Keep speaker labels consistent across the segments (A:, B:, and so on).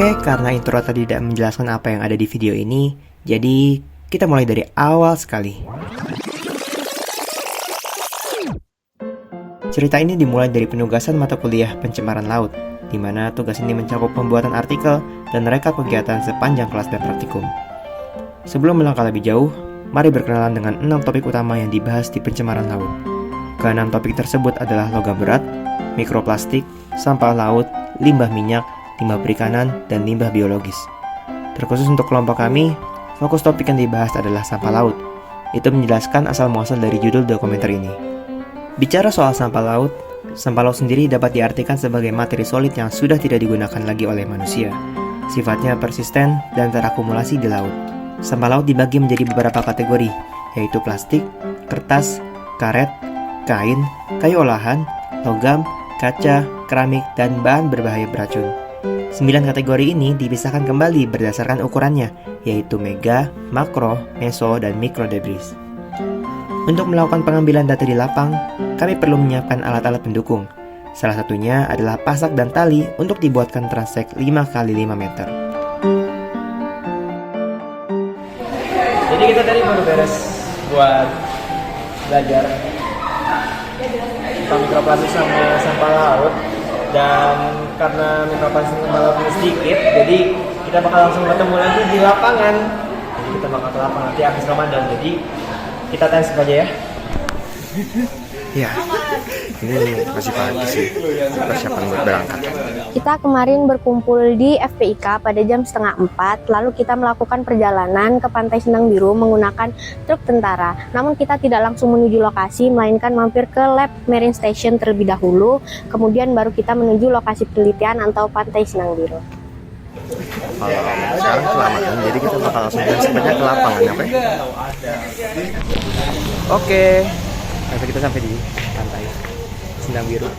A: Oke, karena intro tadi tidak menjelaskan apa yang ada di video ini, jadi kita mulai dari awal sekali. Cerita ini dimulai dari penugasan mata kuliah pencemaran laut, di mana tugas ini mencakup pembuatan artikel dan rekap kegiatan sepanjang kelas dan praktikum. Sebelum melangkah lebih jauh, mari berkenalan dengan 6 topik utama yang dibahas di pencemaran laut. Keenam topik tersebut adalah logam berat, mikroplastik, sampah laut, limbah minyak, limbah perikanan, dan limbah biologis. Terkhusus untuk kelompok kami, fokus topik yang dibahas adalah sampah laut. Itu menjelaskan asal-muasal dari judul dokumenter ini. Bicara soal sampah laut sendiri dapat diartikan sebagai materi solid yang sudah tidak digunakan lagi oleh manusia. Sifatnya persisten dan terakumulasi di laut. Sampah laut dibagi menjadi beberapa kategori, yaitu plastik, kertas, karet, kain, kayu olahan, logam, kaca, keramik, dan bahan berbahaya beracun. 9 kategori ini dipisahkan kembali berdasarkan ukurannya, yaitu mega, makro, meso, dan mikrodebris. Untuk melakukan pengambilan data di lapang, kami perlu menyiapkan alat-alat pendukung. Salah satunya adalah pasak dan tali untuk dibuatkan transek 5x5 meter.
B: Jadi kita tadi baru beres buat belajar tentang mikroplastik sama sampah laut. Dan karena mikroplastik sampah laut ini sedikit, jadi kita bakal langsung ketemu lagi di lapangan. Jadi kita bakal ke lapangan nanti habis Ramadan. Jadi kita tes aja ya.
C: Ya, ini masih pagi sih, persiapan buat berangkat.
D: Kita kemarin berkumpul di FPIK pada jam 3:30, lalu kita melakukan perjalanan ke Pantai Sendang Biru menggunakan truk tentara. Namun kita tidak langsung menuju lokasi, melainkan mampir ke lab Marine Station terlebih dahulu, kemudian baru kita menuju lokasi penelitian atau Pantai Sendang Biru.
C: Kalau sekarang kelamatan, jadi kita bakal langsung jalan ke lapangan, apa ya?
A: Oke, langsung kita sampai di Pantai Sendang Biru.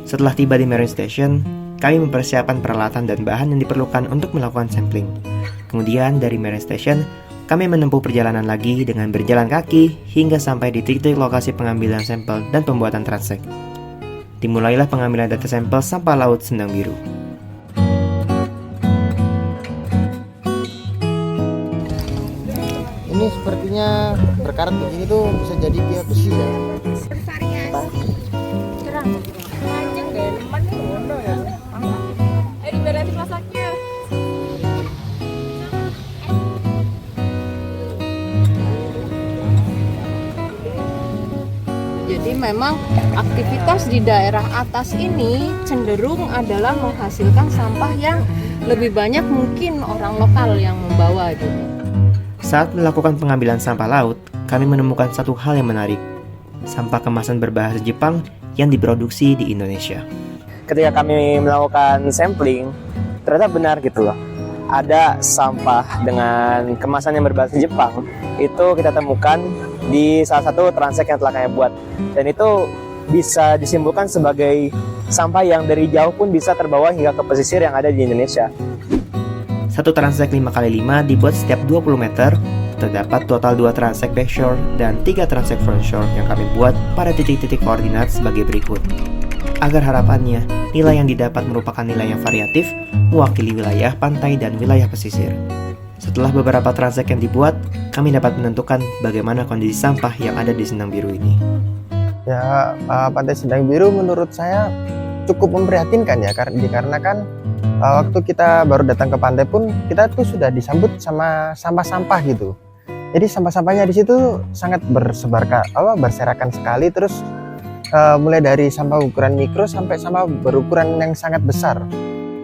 A: Setelah tiba di Marine Station, kami mempersiapkan peralatan dan bahan yang diperlukan untuk melakukan sampling. Kemudian dari Marine Station, kami menempuh perjalanan lagi dengan berjalan kaki hingga sampai di titik lokasi pengambilan sampel dan pembuatan transek. Dimulailah pengambilan data sampel sampah laut Sendang Biru.
E: Ini sepertinya berkarat begini tuh bisa jadi dia besi ya.
D: Bervariasi. Cerang. Panjang deh, lemah nih. Ayo diberesin masaknya.
F: Jadi memang aktivitas di daerah atas ini cenderung adalah menghasilkan sampah yang lebih banyak mungkin orang lokal yang membawa gitu.
A: Saat melakukan pengambilan sampah laut, kami menemukan satu hal yang menarik. Sampah kemasan berbahasa Jepang yang diproduksi di Indonesia.
B: Ketika kami melakukan sampling, ternyata benar gitu loh. Ada sampah dengan kemasan yang berbahasa Jepang, itu kita temukan di salah satu transek yang telah kami buat. Dan itu bisa disimpulkan sebagai sampah yang dari jauh pun bisa terbawa hingga ke pesisir yang ada di Indonesia.
A: Satu transek 5x5 dibuat setiap 20 meter. Terdapat total 2 transek backshore dan 3 transek frontshore yang kami buat pada titik-titik koordinat sebagai berikut. Agar harapannya, nilai yang didapat merupakan nilai yang variatif, mewakili wilayah pantai dan wilayah pesisir. Setelah beberapa transek yang dibuat, kami dapat menentukan bagaimana kondisi sampah yang ada di Sendang Biru ini.
E: Ya, Pantai Sendang Biru menurut saya cukup memprihatinkan ya, dikarenakan waktu kita baru datang ke pantai pun kita tuh sudah disambut sama sampah-sampah gitu. Jadi sampah-sampahnya di situ sangat berserakan sekali, terus mulai dari sampah ukuran mikro sampai sampah berukuran yang sangat besar.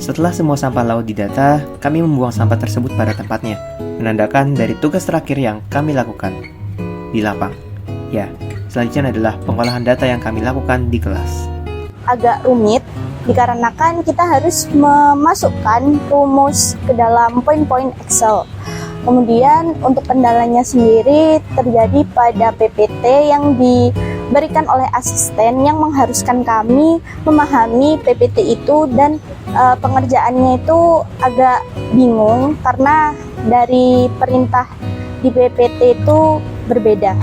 A: Setelah semua sampah laut didata, kami membuang sampah tersebut pada tempatnya, menandakan dari tugas terakhir yang kami lakukan di lapang. Ya, selanjutnya adalah pengolahan data yang kami lakukan di kelas.
D: Agak rumit dikarenakan kita harus memasukkan rumus ke dalam poin-poin Excel. Kemudian untuk kendalanya sendiri terjadi pada PPT yang diberikan oleh asisten yang mengharuskan kami memahami PPT itu, dan pengerjaannya itu agak bingung karena dari perintah di PPT itu berbeda.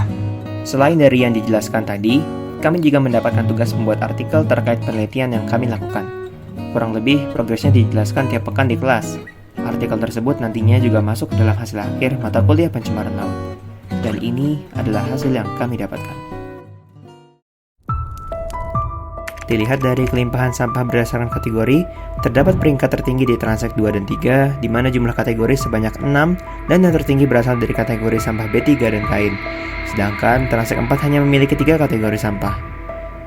A: Selain dari yang dijelaskan tadi, kami juga mendapatkan tugas membuat artikel terkait penelitian yang kami lakukan. Kurang lebih, progresnya dijelaskan tiap pekan di kelas. Artikel tersebut nantinya juga masuk ke dalam hasil akhir mata kuliah pencemaran laut. Dan ini adalah hasil yang kami dapatkan. Dilihat dari kelimpahan sampah berdasarkan kategori, terdapat peringkat tertinggi di Transek 2 dan 3, di mana jumlah kategori sebanyak 6, dan yang tertinggi berasal dari kategori sampah B3 dan kain. Sedangkan Transek 4 hanya memiliki 3 kategori sampah.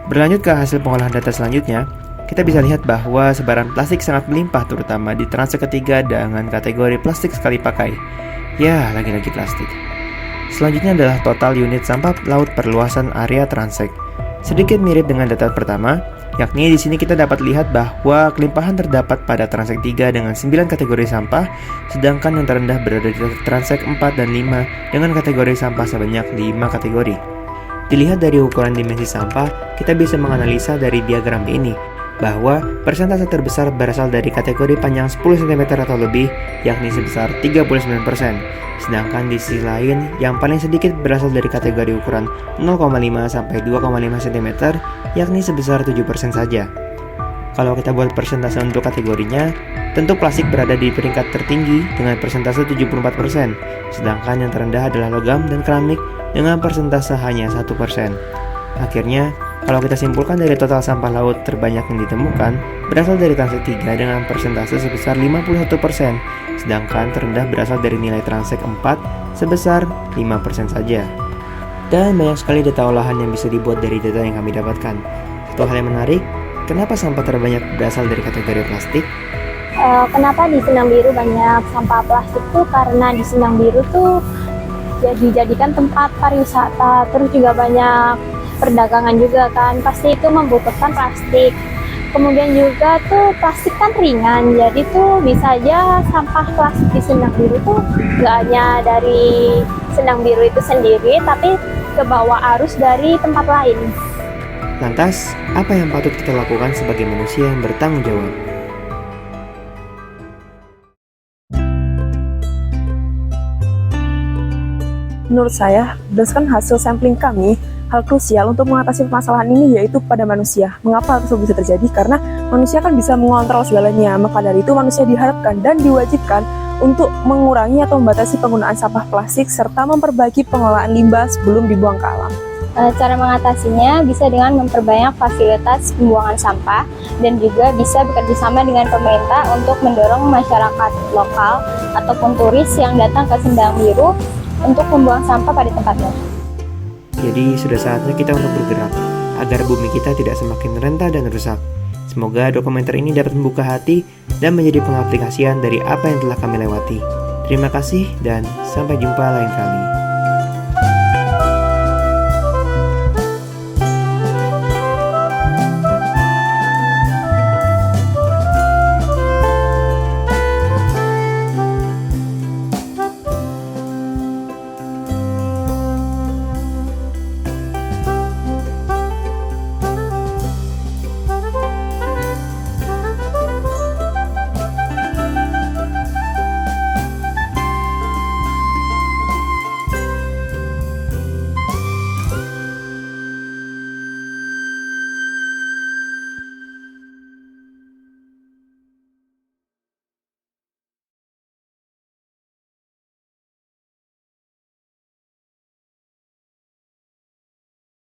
A: Berlanjut ke hasil pengolahan data selanjutnya, kita bisa lihat bahwa sebaran plastik sangat melimpah terutama di Transek ketiga dengan kategori plastik sekali pakai. Ya, lagi-lagi plastik. Selanjutnya adalah total unit sampah laut perluasan area Transek. Sedikit mirip dengan data pertama, yakni di sini kita dapat lihat bahwa kelimpahan terdapat pada Transek 3 dengan 9 kategori sampah, sedangkan yang terendah berada di Transek 4 dan 5 dengan kategori sampah sebanyak 5 kategori. Dilihat dari ukuran dimensi sampah, kita bisa menganalisa dari diagram ini, bahwa persentase terbesar berasal dari kategori panjang 10 cm atau lebih, yakni sebesar 39%. Sedangkan di sisi lain, yang paling sedikit berasal dari kategori ukuran 0,5 sampai 2,5 cm, yakni sebesar 7% saja. Kalau kita buat persentase untuk kategorinya, tentu plastik berada di peringkat tertinggi dengan persentase 74%, sedangkan yang terendah adalah logam dan keramik dengan persentase hanya 1%. Akhirnya, kalau kita simpulkan dari total sampah laut terbanyak yang ditemukan, berasal dari Transek 3 dengan persentase sebesar 51%, sedangkan terendah berasal dari nilai Transek 4 sebesar 5% saja. Dan banyak sekali data olahan yang bisa dibuat dari data yang kami dapatkan. Satu hal yang menarik, kenapa sampah terbanyak berasal dari kategori plastik?
D: Kenapa di Sendang Biru banyak sampah plastik tuh karena di Sendang Biru tuh dijadikan tempat pariwisata, terus juga banyak perdagangan juga kan, pasti itu membutuhkan plastik. Kemudian juga tuh plastik kan ringan, jadi tuh bisa aja sampah plastik di Sendang Biru tuh nggak hanya dari Sendang Biru itu sendiri, tapi ke bawah arus dari tempat lain.
A: Lantas, apa yang patut kita lakukan sebagai manusia yang bertanggung jawab?
G: Menurut saya, berdasarkan hasil sampling kami, hal krusial untuk mengatasi permasalahan ini yaitu pada manusia. Mengapa hal tersebut bisa terjadi? Karena manusia kan bisa mengontrol segalanya. Maka dari itu manusia diharapkan dan diwajibkan untuk mengurangi atau membatasi penggunaan sampah plastik serta memperbaiki pengelolaan limbah sebelum dibuang ke alam.
D: Cara mengatasinya bisa dengan memperbanyak fasilitas pembuangan sampah dan juga bisa bekerjasama dengan pemerintah untuk mendorong masyarakat lokal ataupun turis yang datang ke Sendang Biru untuk membuang sampah pada tempatnya.
A: Jadi sudah saatnya kita untuk bergerak agar bumi kita tidak semakin rentah dan rusak. Semoga dokumenter ini dapat membuka hati dan menjadi pengaplikasian dari apa yang telah kami lewati. Terima kasih dan sampai jumpa lain kali.